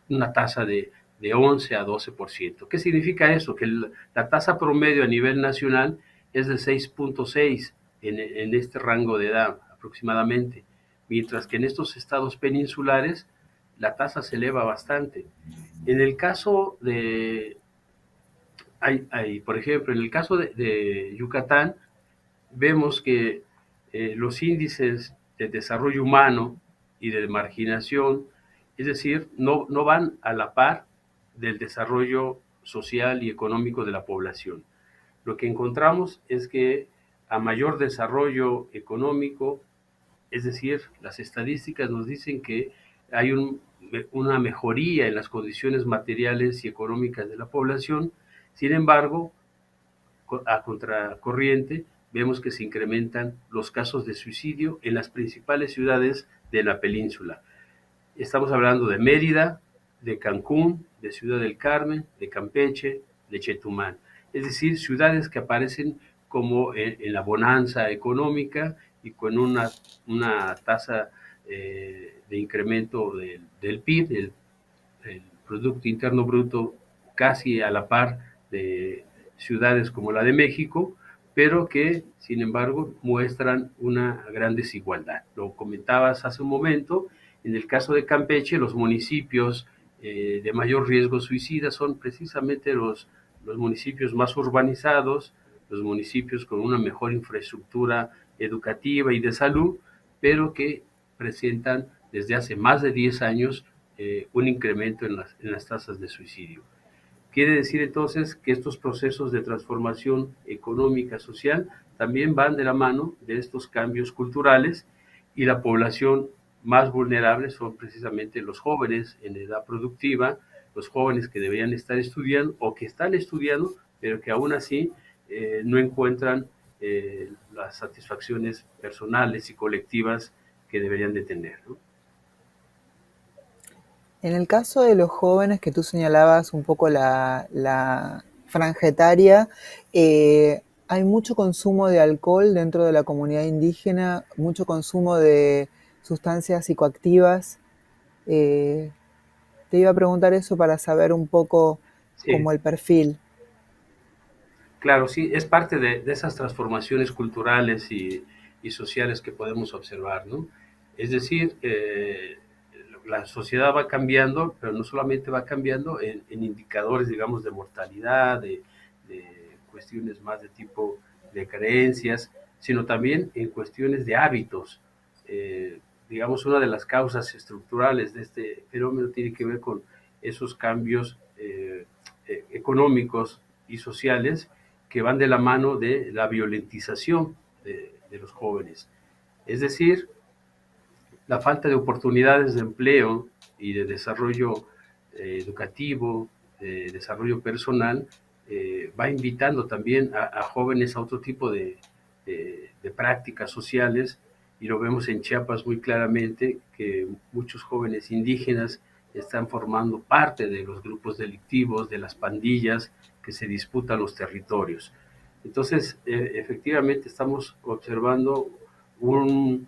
una tasa de 11 a 12%. ¿Qué significa eso? Que la tasa promedio a nivel nacional es de 6.6 en este rango de edad aproximadamente, mientras que en estos estados peninsulares la tasa se eleva bastante. En el caso de, por ejemplo, en el caso de Yucatán, vemos que los índices de desarrollo humano y de marginación, es decir, no van a la par del desarrollo social y económico de la población. Lo que encontramos es que a mayor desarrollo económico, es decir, las estadísticas nos dicen que hay una mejoría en las condiciones materiales y económicas de la población. Sin embargo, a contracorriente, vemos que se incrementan los casos de suicidio en las principales ciudades de la península. Estamos hablando de Mérida, de Cancún, de Ciudad del Carmen, de Campeche, de Chetumal. Es decir, ciudades que aparecen como en la bonanza económica y con una tasa de incremento del PIB, el Producto Interno Bruto, casi a la par de ciudades como la de México, pero que, sin embargo, muestran una gran desigualdad. Lo comentabas hace un momento, en el caso de Campeche, los municipios de mayor riesgo suicida son precisamente los municipios más urbanizados, los municipios con una mejor infraestructura educativa y de salud, pero que presentan desde hace más de 10 años un incremento en las tasas de suicidio. Quiere decir entonces que estos procesos de transformación económica, social, también van de la mano de estos cambios culturales, y la población más vulnerable son precisamente los jóvenes en edad productiva, los jóvenes que deberían estar estudiando o que están estudiando, pero que aún así no encuentran las satisfacciones personales y colectivas que deberían de tener, ¿no? En el caso de los jóvenes que tú señalabas un poco la franja etaria, hay mucho consumo de alcohol dentro de la comunidad indígena, mucho consumo de sustancias psicoactivas. Te iba a preguntar eso para saber un poco Sí. como el perfil. Claro, sí, es parte de esas transformaciones culturales y sociales que podemos observar, ¿no? Es decir, la sociedad va cambiando, pero no solamente va cambiando en indicadores, digamos, de mortalidad, de cuestiones más de tipo de creencias, sino también en cuestiones de hábitos. Digamos, una de las causas estructurales de este fenómeno tiene que ver con esos cambios económicos y sociales que van de la mano de la violentización de los jóvenes. Es decir, la falta de oportunidades de empleo y de desarrollo educativo, de desarrollo personal, va invitando también a jóvenes a otro tipo de prácticas sociales, y lo vemos en Chiapas muy claramente, que muchos jóvenes indígenas están formando parte de los grupos delictivos, de las pandillas que se disputan los territorios. Entonces, efectivamente estamos observando un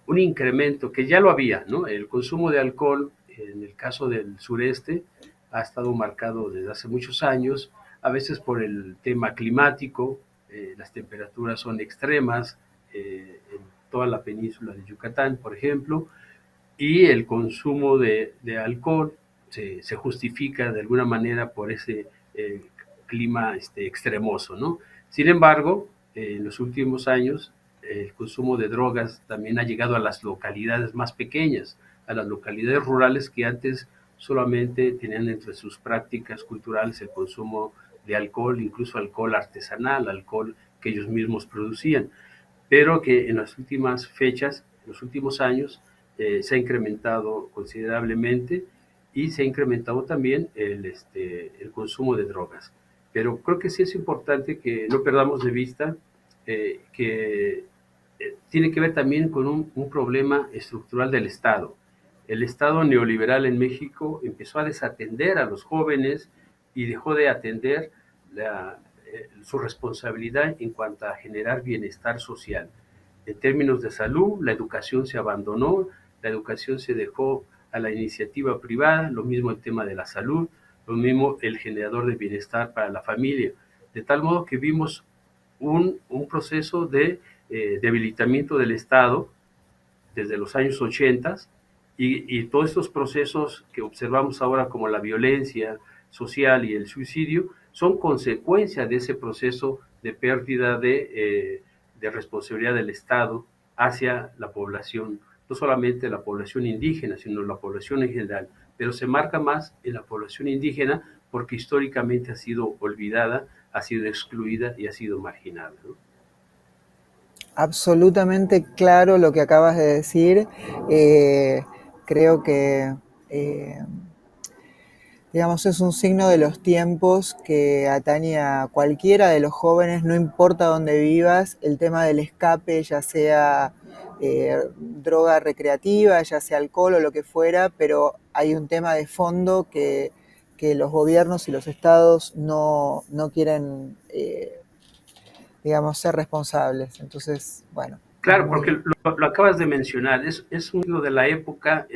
incremento que ya lo había, ¿no? El consumo de alcohol en el caso del sureste ha estado marcado desde hace muchos años, a veces por el tema climático, las temperaturas son extremas en toda la península de Yucatán, por ejemplo, y el consumo de alcohol se justifica de alguna manera por ese clima extremoso, ¿no? Sin embargo, en los últimos años, el consumo de drogas también ha llegado a las localidades más pequeñas, a las localidades rurales que antes solamente tenían entre sus prácticas culturales el consumo de alcohol, incluso alcohol artesanal, alcohol que ellos mismos producían, pero que en las últimas fechas, en los últimos años, se ha incrementado considerablemente, y se ha incrementado también el consumo de drogas. Pero creo que sí es importante que no perdamos de vista que tiene que ver también con un problema estructural del Estado. El Estado neoliberal en México empezó a desatender a los jóvenes y dejó de atender su responsabilidad en cuanto a generar bienestar social. En términos de salud, la educación se abandonó, la educación se dejó a la iniciativa privada, lo mismo el tema de la salud, lo mismo el generador de bienestar para la familia, de tal modo que vimos un proceso de debilitamiento del Estado desde los años 80 y todos estos procesos que observamos ahora como la violencia social y el suicidio son consecuencia de ese proceso de pérdida de responsabilidad del Estado hacia la población, no solamente la población indígena, sino la población en general, pero se marca más en la población indígena porque históricamente ha sido olvidada, ha sido excluida y ha sido marginada, ¿no? Absolutamente claro lo que acabas de decir. Eh, Creo que, eh, digamos, es un signo de los tiempos que atañe a cualquiera de los jóvenes, no importa dónde vivas, el tema del escape, ya sea droga recreativa, ya sea alcohol o lo que fuera, pero hay un tema de fondo que los gobiernos y los estados no quieren, digamos, ser responsables. Entonces, bueno, es Claro, porque muy... lo acabas de mencionar, es un signo de la época,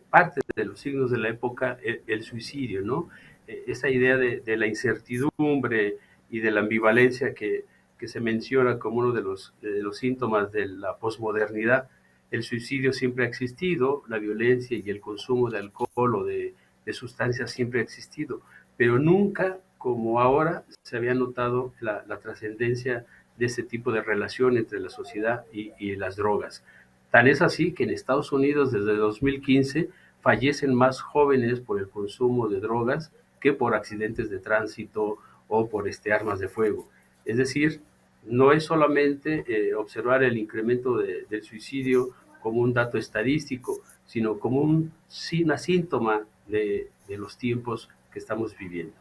parte de los signos de la época, el suicidio, ¿no? Esa idea de la incertidumbre y de la ambivalencia que se menciona como uno de los síntomas de la posmodernidad. El suicidio siempre ha existido, la violencia y el consumo de alcohol o de sustancias siempre ha existido, pero nunca como ahora se había notado la trascendencia de ese tipo de relación entre la sociedad y las drogas. Tan es así que en Estados Unidos desde 2015 fallecen más jóvenes por el consumo de drogas que por accidentes de tránsito o por armas de fuego. Es decir, no es solamente observar el incremento del suicidio como un dato estadístico, sino como una síntoma de los tiempos que estamos viviendo.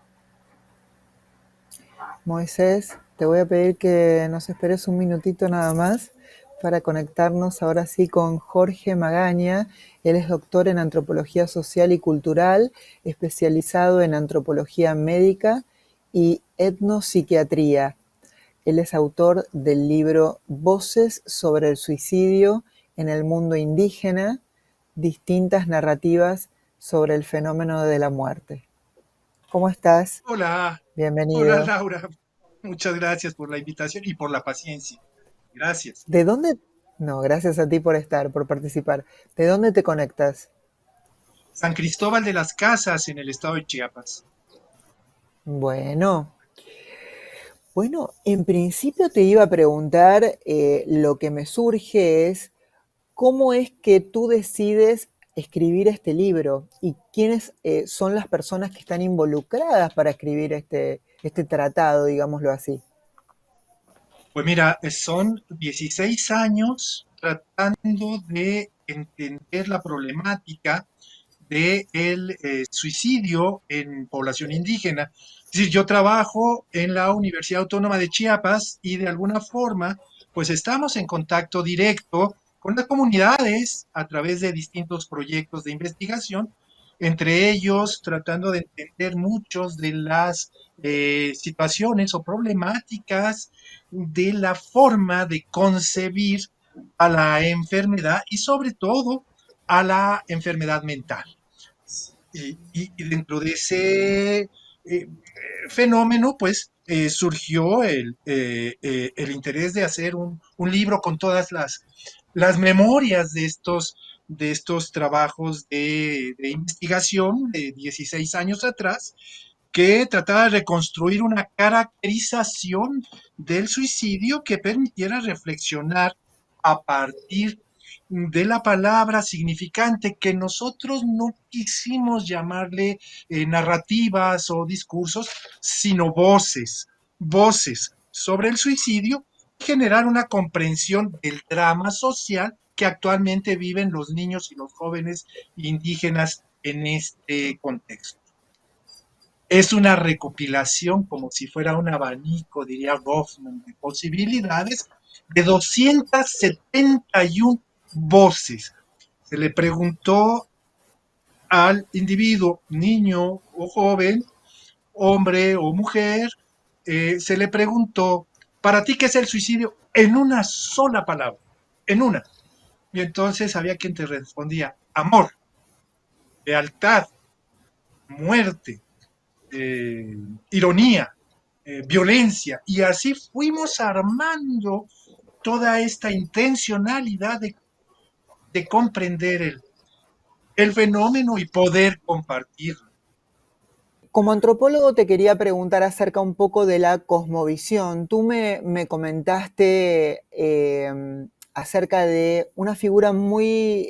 Moisés, te voy a pedir que nos esperes un minutito nada más para conectarnos ahora sí con Jorge Magaña. Él es doctor en Antropología Social y Cultural, especializado en Antropología Médica y Etnopsiquiatría. Él es autor del libro Voces sobre el suicidio en el mundo indígena, distintas narrativas sobre el fenómeno de la muerte. ¿Cómo estás? Hola, hola Bienvenido. Laura. Muchas gracias por la invitación y por la paciencia. Gracias. ¿De dónde? No, gracias a ti por estar, por participar. ¿De dónde te conectas? San Cristóbal de las Casas en el estado de Chiapas. Bueno, en principio te iba a preguntar, lo que me surge es, ¿cómo es que tú decides escribir este libro? ¿Y quiénes son las personas que están involucradas para escribir este tratado, digámoslo así? Pues mira, son 16 años tratando de entender la problemática del suicidio en población indígena. Es decir, yo trabajo en la Universidad Autónoma de Chiapas y de alguna forma, pues estamos en contacto directo con las comunidades a través de distintos proyectos de investigación, entre ellos tratando de entender muchos de las situaciones o problemáticas de la forma de concebir a la enfermedad y sobre todo a la enfermedad mental. Y dentro de ese fenómeno, pues surgió el interés de hacer un libro con todas las memorias de estos trabajos de investigación de 16 años atrás, que trataba de reconstruir una caracterización del suicidio que permitiera reflexionar a partir de la palabra significante que nosotros no quisimos llamarle narrativas o discursos, sino voces sobre el suicidio, generar una comprensión del drama social que actualmente viven los niños y los jóvenes indígenas en este contexto. Es una recopilación como si fuera un abanico, diría Goffman, de posibilidades de 271 voces. Se le preguntó al individuo, niño o joven, hombre o mujer, se le preguntó, ¿para ti qué es el suicidio? En una sola palabra, en una. Y entonces había quien te respondía, amor, lealtad, muerte, eh, ironía, violencia. Y así fuimos armando toda esta intencionalidad de comprender el fenómeno y poder compartirlo. Como antropólogo te quería preguntar acerca un poco de la cosmovisión. Tú me comentaste acerca de una figura muy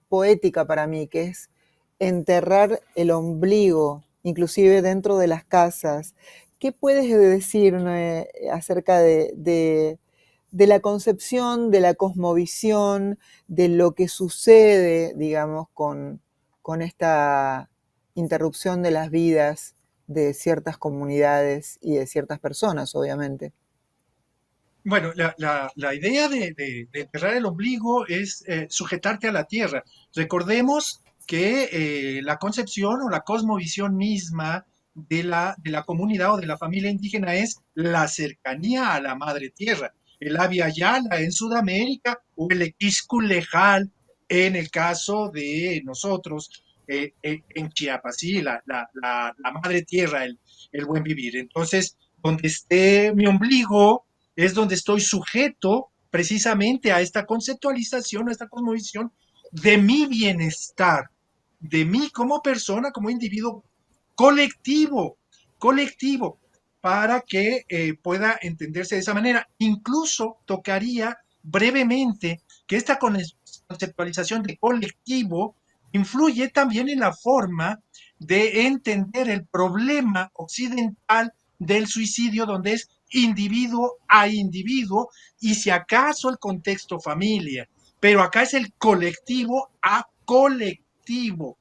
poética para mí, que es enterrar el ombligo, inclusive dentro de las casas. ¿Qué puedes decirme acerca de la concepción, de la cosmovisión, de lo que sucede, digamos, con esta interrupción de las vidas de ciertas comunidades y de ciertas personas, obviamente? Bueno, la idea de enterrar el ombligo es sujetarte a la tierra. Recordemos que la concepción o la cosmovisión misma de la comunidad o de la familia indígena es la cercanía a la madre tierra. El Abya Yala en Sudamérica o el Equisculejal en el caso de nosotros en Chiapas, sí, la madre tierra, el buen vivir. Entonces, donde esté mi ombligo, es donde estoy sujeto precisamente a esta conceptualización, a esta cosmovisión de mi bienestar, de mí como persona, como individuo colectivo, colectivo, para que pueda entenderse de esa manera. Incluso tocaría brevemente que esta conceptualización de colectivo influye también en la forma de entender el problema occidental del suicidio, donde es individuo a individuo y si acaso el contexto familia, pero acá es el colectivo a colectivo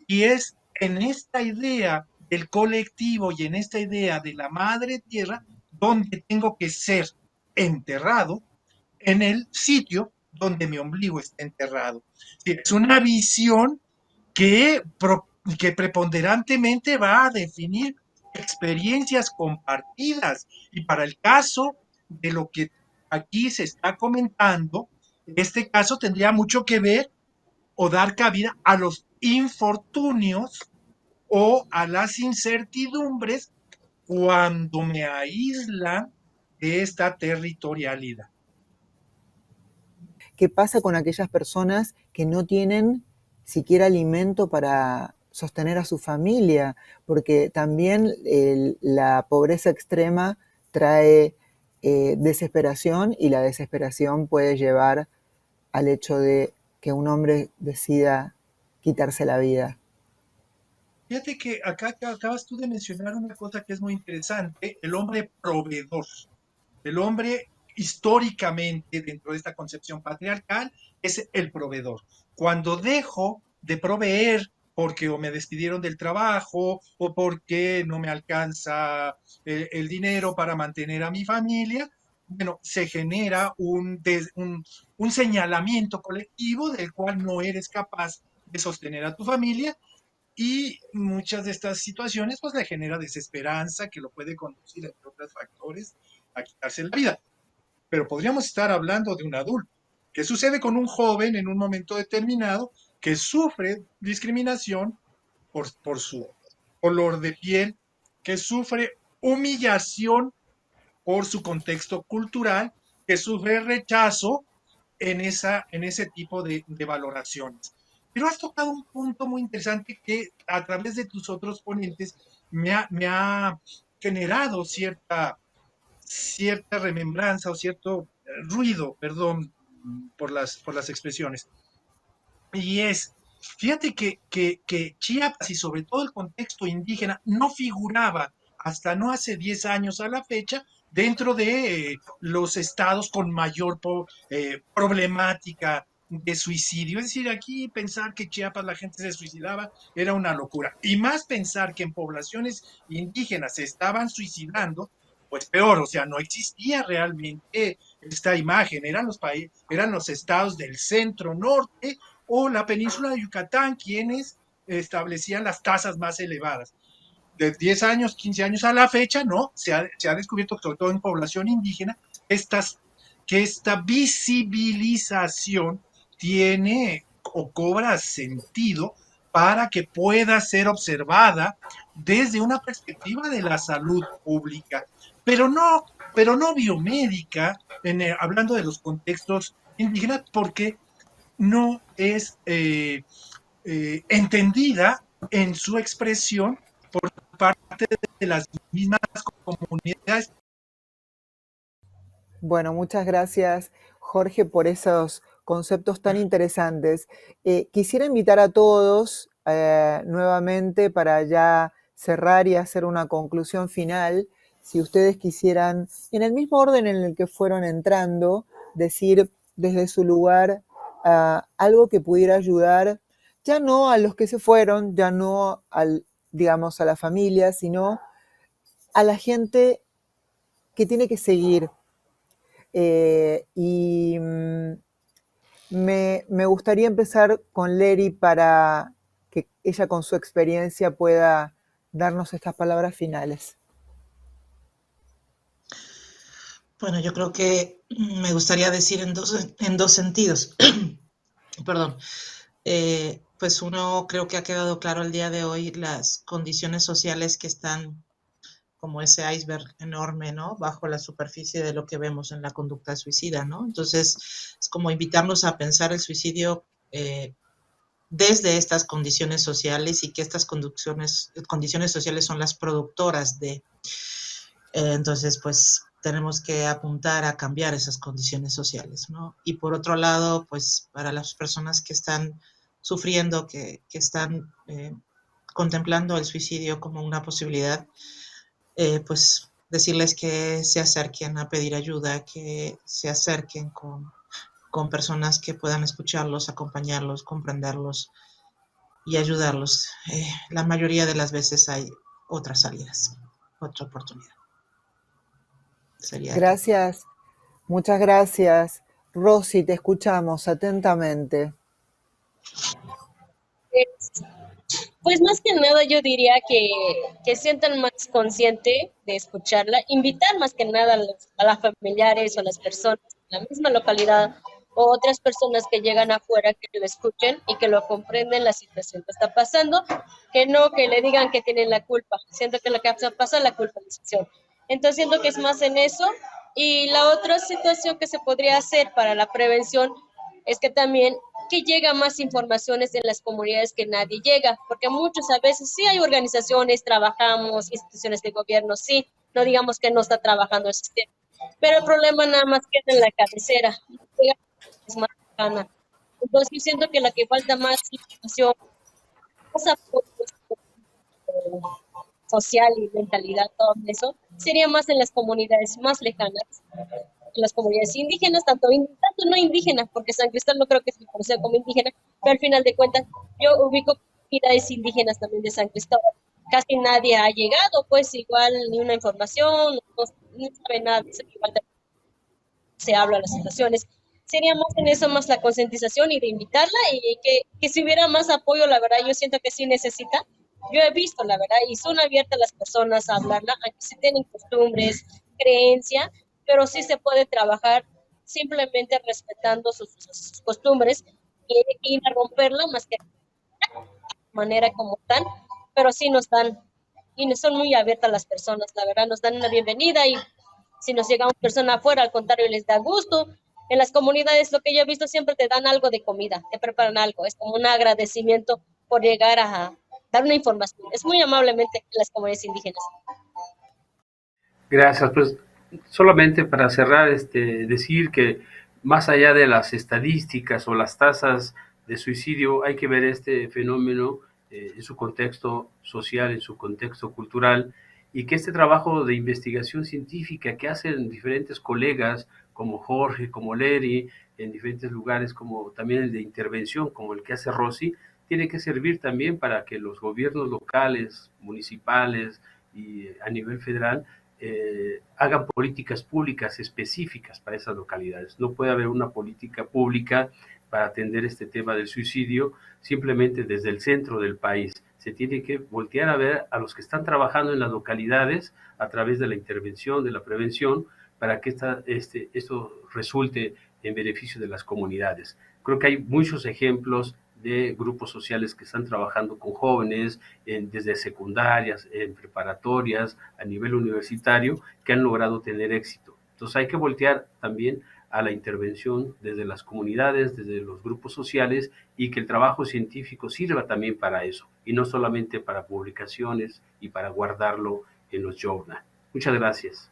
y es en esta idea del colectivo y en esta idea de la madre tierra donde tengo que ser enterrado en el sitio donde mi ombligo está enterrado. Es una visión que, que preponderantemente va a definir experiencias compartidas. Y para el caso de lo que aquí se está comentando, este caso tendría mucho que ver o dar cabida a los infortunios o a las incertidumbres cuando me aíslan de esta territorialidad. ¿Qué pasa con aquellas personas que no tienen siquiera alimento para sostener a su familia? Porque también la pobreza extrema trae desesperación y la desesperación puede llevar al hecho de que un hombre decida quitarse la vida. Fíjate que acá acabas tú de mencionar una cosa que es muy interesante, el hombre proveedor. El hombre históricamente dentro de esta concepción patriarcal es el proveedor. Cuando dejo de proveer porque o me despidieron del trabajo o porque no me alcanza el dinero para mantener a mi familia, bueno, se genera un señalamiento colectivo del cual no eres capaz de sostener a tu familia y muchas de estas situaciones pues le genera desesperanza que lo puede conducir, entre otros factores, a quitarse la vida. Pero podríamos estar hablando de un adulto. ¿Qué sucede con un joven en un momento determinado que sufre discriminación por su color de piel, que sufre humillación por su contexto cultural, que sufre rechazo en ese tipo de valoraciones? Pero has tocado un punto muy interesante que a través de tus otros ponentes me ha generado cierta remembranza o cierto ruido, perdón por las expresiones. Y es, fíjate que Chiapas y sobre todo el contexto indígena no figuraba hasta no hace 10 años a la fecha dentro de los estados con mayor problemática de suicidio. Es decir, aquí pensar que Chiapas la gente se suicidaba era una locura. Y más pensar que en poblaciones indígenas se estaban suicidando, pues peor, o sea, no existía realmente esta imagen, eran los estados del centro norte o la península de Yucatán quienes establecían las tasas más elevadas. De 10 años, 15 años a la fecha, no, se ha descubierto, sobre todo en población indígena, que esta visibilización tiene o cobra sentido para que pueda ser observada desde una perspectiva de la salud pública, pero no biomédica, hablando de los contextos indígenas, porque no es entendida en su expresión por parte de las mismas comunidades. Bueno, muchas gracias, Jorge, por esos conceptos tan interesantes. Quisiera invitar a todos nuevamente para ya cerrar y hacer una conclusión final. Si ustedes quisieran, en el mismo orden en el que fueron entrando, decir desde su lugar algo que pudiera ayudar, ya no a los que se fueron, ya no digamos, a la familia, sino a la gente que tiene que seguir. Me gustaría empezar con Leri para que ella con su experiencia pueda darnos estas palabras finales. Bueno, yo creo que me gustaría decir en dos sentidos. Perdón. Pues uno, creo que ha quedado claro el día de hoy las condiciones sociales que están como ese iceberg enorme, ¿no? Bajo la superficie de lo que vemos en la conducta suicida, ¿no? Entonces, es como invitarnos a pensar el suicidio desde estas condiciones sociales y que estas condiciones sociales son las productoras de. Entonces, pues tenemos que apuntar a cambiar esas condiciones sociales, ¿no? Y por otro lado, pues para las personas que están sufriendo, que están contemplando el suicidio como una posibilidad, pues decirles que se acerquen a pedir ayuda, que se acerquen con personas que puedan escucharlos, acompañarlos, comprenderlos y ayudarlos. La mayoría de las veces hay otras salidas, otra oportunidad. Sería Gracias, muchas gracias. Rosy, te escuchamos atentamente. Pues más que nada yo diría que sientan más consciente de escucharla, invitar más que nada a las familiares o a las personas de la misma localidad o otras personas que llegan afuera que lo escuchen y que lo comprenden la situación que está pasando, que no que le digan que tienen la culpa. Siento que lo que pasa es la culpa de la situación. Entonces siento que es más en eso. Y la otra situación que se podría hacer para la prevención es que también que llega más informaciones en las comunidades que nadie llega, porque muchas a veces sí hay organizaciones, trabajamos, instituciones de gobierno, sí, no digamos que no está trabajando el sistema, pero el problema nada más queda en la cabecera, es más lejana. Entonces yo siento que la que falta más información, más apoyo social y mentalidad, todo eso, sería más en las comunidades más lejanas, en las comunidades indígenas, tanto no indígenas, porque San Cristóbal no creo que se conocía como indígena, pero al final de cuentas yo ubico comunidades indígenas también de San Cristóbal. Casi nadie ha llegado, pues igual ni una información, no sabe nada, igual se habla de las situaciones. Sería más en eso, más la concientización y de invitarla y que si hubiera más apoyo, la verdad, yo siento que sí necesita. Yo he visto, la verdad, y son abiertas las personas a hablarla, aunque se tienen costumbres, creencia, pero sí se puede trabajar simplemente respetando sus costumbres y a romperla más que de manera como están, pero sí nos dan, y son muy abiertas las personas, la verdad, nos dan una bienvenida y si nos llega una persona afuera, al contrario, les da gusto. En las comunidades, lo que yo he visto, siempre te dan algo de comida, te preparan algo, es como un agradecimiento por llegar a dar una información. Es muy amablemente en las comunidades indígenas. Gracias, pues solamente para cerrar, decir que más allá de las estadísticas o las tasas de suicidio, hay que ver este fenómeno en su contexto social, en su contexto cultural, y que este trabajo de investigación científica que hacen diferentes colegas como Jorge, como Leri, en diferentes lugares, como también el de intervención, como el que hace Rosy, tiene que servir también para que los gobiernos locales, municipales y a nivel federal hagan políticas públicas específicas para esas localidades. No puede haber una política pública para atender este tema del suicidio simplemente desde el centro del país. Se tiene que voltear a ver a los que están trabajando en las localidades a través de la intervención, de la prevención, para que esto resulte en beneficio de las comunidades. Creo que hay muchos ejemplos de grupos sociales que están trabajando con jóvenes desde secundarias, en preparatorias, a nivel universitario, que han logrado tener éxito. Entonces hay que voltear también a la intervención desde las comunidades, desde los grupos sociales, y que el trabajo científico sirva también para eso, y no solamente para publicaciones y para guardarlo en los journals. Muchas gracias.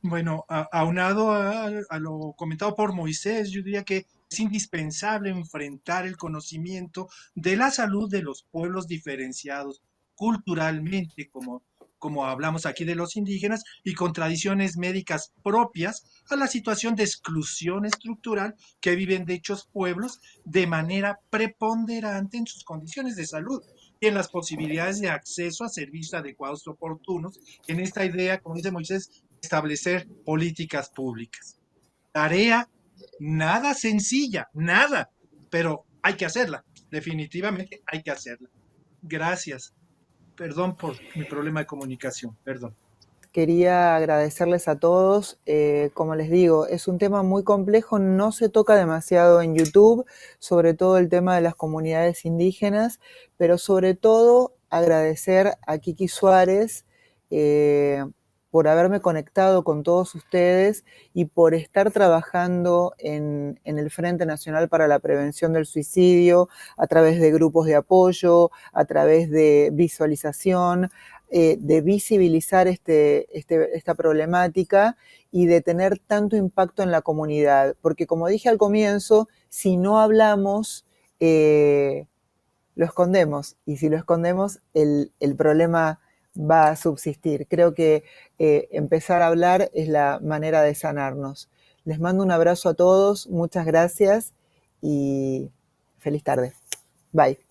Bueno, aunado a lo comentado por Moisés, yo diría que es indispensable enfrentar el conocimiento de la salud de los pueblos diferenciados culturalmente, como hablamos aquí de los indígenas, y con tradiciones médicas propias a la situación de exclusión estructural que viven dichos pueblos de manera preponderante en sus condiciones de salud y en las posibilidades de acceso a servicios adecuados y oportunos. En esta idea, como dice Moisés, establecer políticas públicas. Tarea nada sencilla, nada, pero hay que hacerla, definitivamente hay que hacerla. Gracias. Perdón por mi problema de comunicación, perdón. Quería agradecerles a todos. Como les digo, es un tema muy complejo, no se toca demasiado en YouTube, sobre todo el tema de las comunidades indígenas, pero sobre todo agradecer a Kiki Suárez por haberme conectado con todos ustedes y por estar trabajando en el Frente Nacional para la Prevención del Suicidio a través de grupos de apoyo, a través de visualización, de visibilizar esta problemática y de tener tanto impacto en la comunidad. Porque como dije al comienzo, si no hablamos, lo escondemos. Y si lo escondemos, el problema va a subsistir. Creo que empezar a hablar es la manera de sanarnos. Les mando un abrazo a todos, muchas gracias y feliz tarde. Bye.